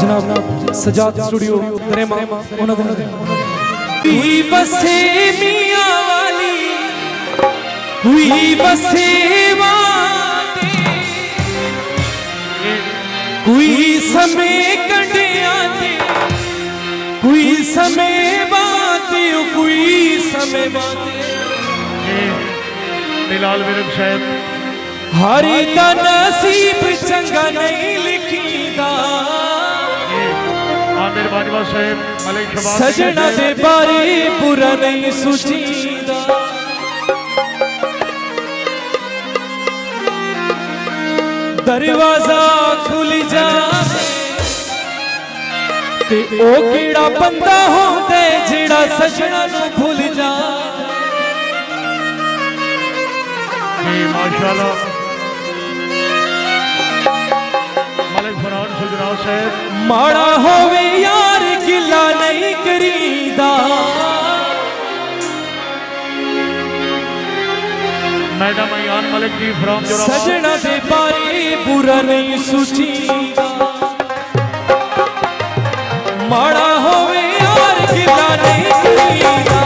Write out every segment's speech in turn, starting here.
जनाब सजाद स्टूडियो दरेमा हुई बसे मियां वाली हुई बसे वादे कोई समय कटिया दे कोई समय बाते कोई समय बाते बिलाल विरम शायद हरे दा नसीब चंगा नहीं लिखीदा आमिर बाजवा साहब मलिक शबाब सजना दे बारे बुरा नहीं सोचीदा दरवाजा खुल जाए ते ओ केड़ा बंदा होंदा जेड़ा सजना नू भूल जाए माशाल्लाह मलिक फरहान सुजराव साहब माड़ा होवे यार गिला नहीं करीदा मैडम अयान मलिक जी फ्रॉम जोराबाद सजना दे बारे बुरा नहीं सोचीदा माड़ा होवे यार गिला नहीं करीदा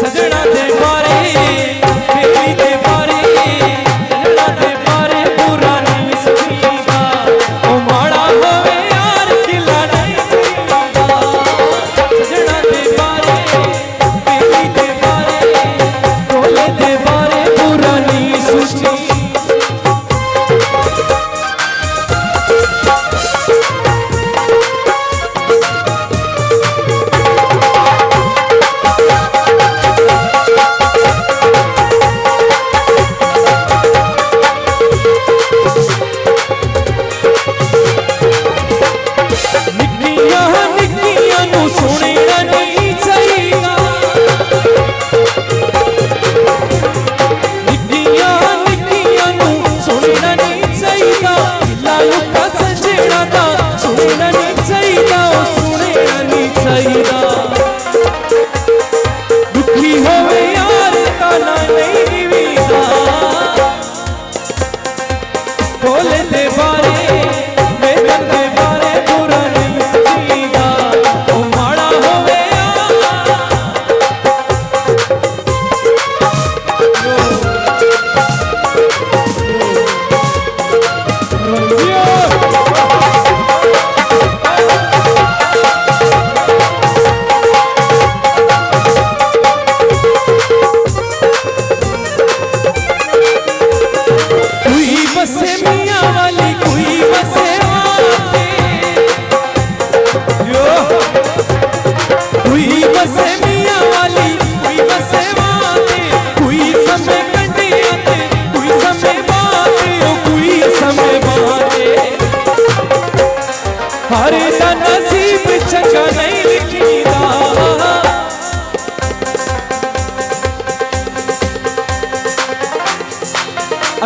सजना दे बारे बेली दे बारे सजना दे बारे बुरा नहीं सोचीदा ओ माड़ा होवे यार गिला नहीं करीदा सजना दे बारे बेली दे बारे ढोले दे बारे बुरा नहीं सोचीदा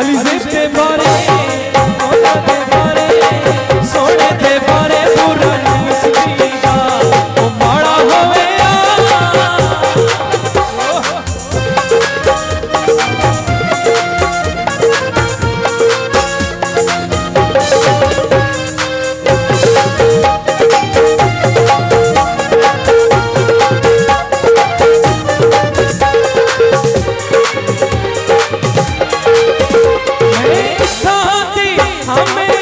अलीज़ेब दे बारे मौला दे बारे सोने दे बारे बुरा नहीं सोचीदा ओ माड़ा होवे हमें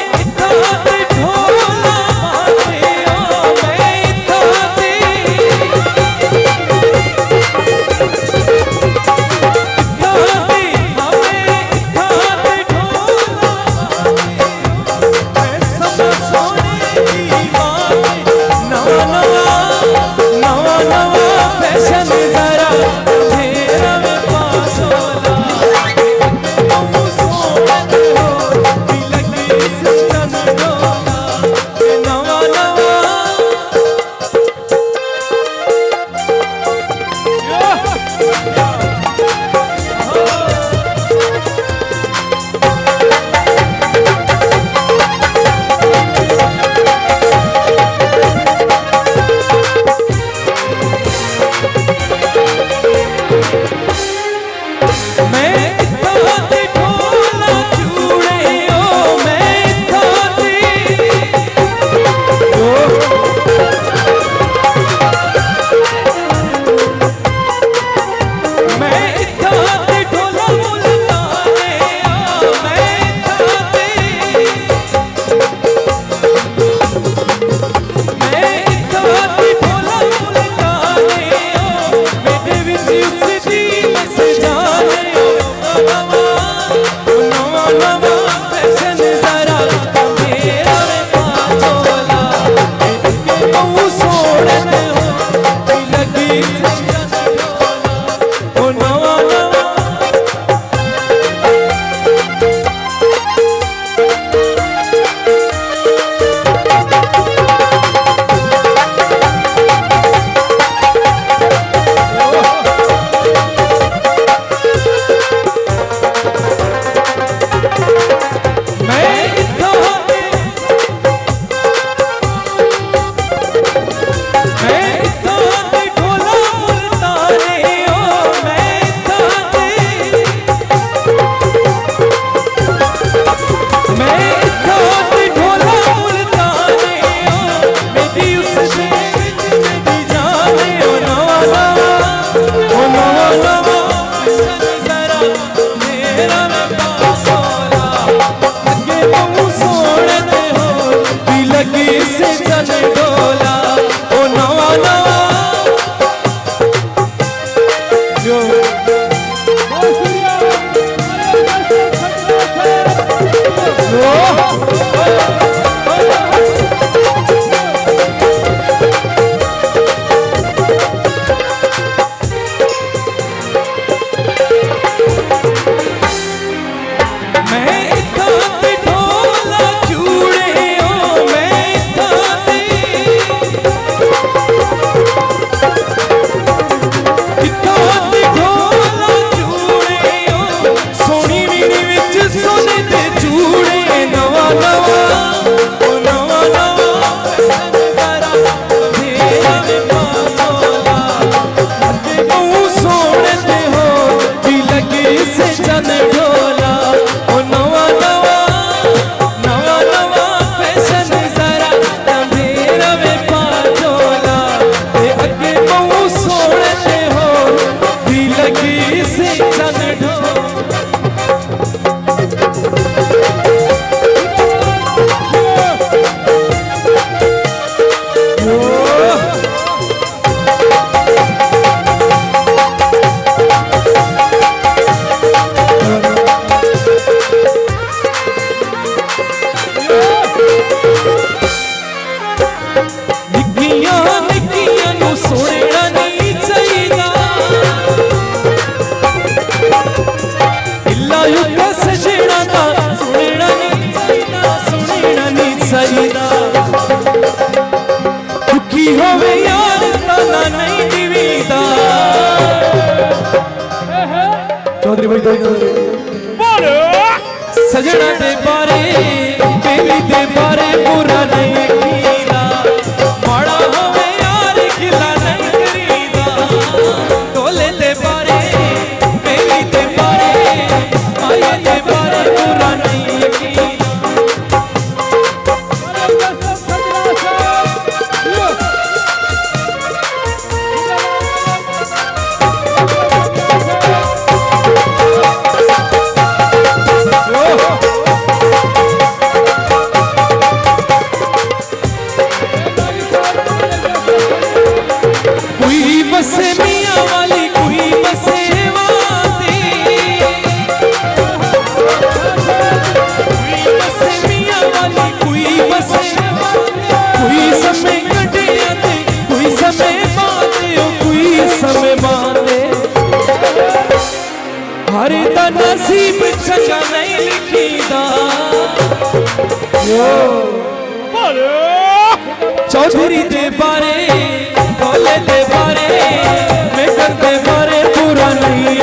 नवा फैशन जरा मेरा में पाचोला के बहु सोड़ते हो लगी से ओ नवा नवा चौधरी भाई सजना दे बारे बेबी दे बारे बुरा नहीं कीदा माड़ा होवे यार गिला नहीं करीदा टोले दे बारे बेबी दे बारे आये दे बारे बुरा नहीं कीदा बसे मियाँ वाली कोई बसे वादी कोई बसे मियाँ वाली कोई बसे कोई समय कटे आते कोई समय बाते कोई समय बाते हरे दा नसीब चंगा नहीं लिखीदा चौधरी दे बारे दे बारे मैं कर दे बारे पूरा नहीं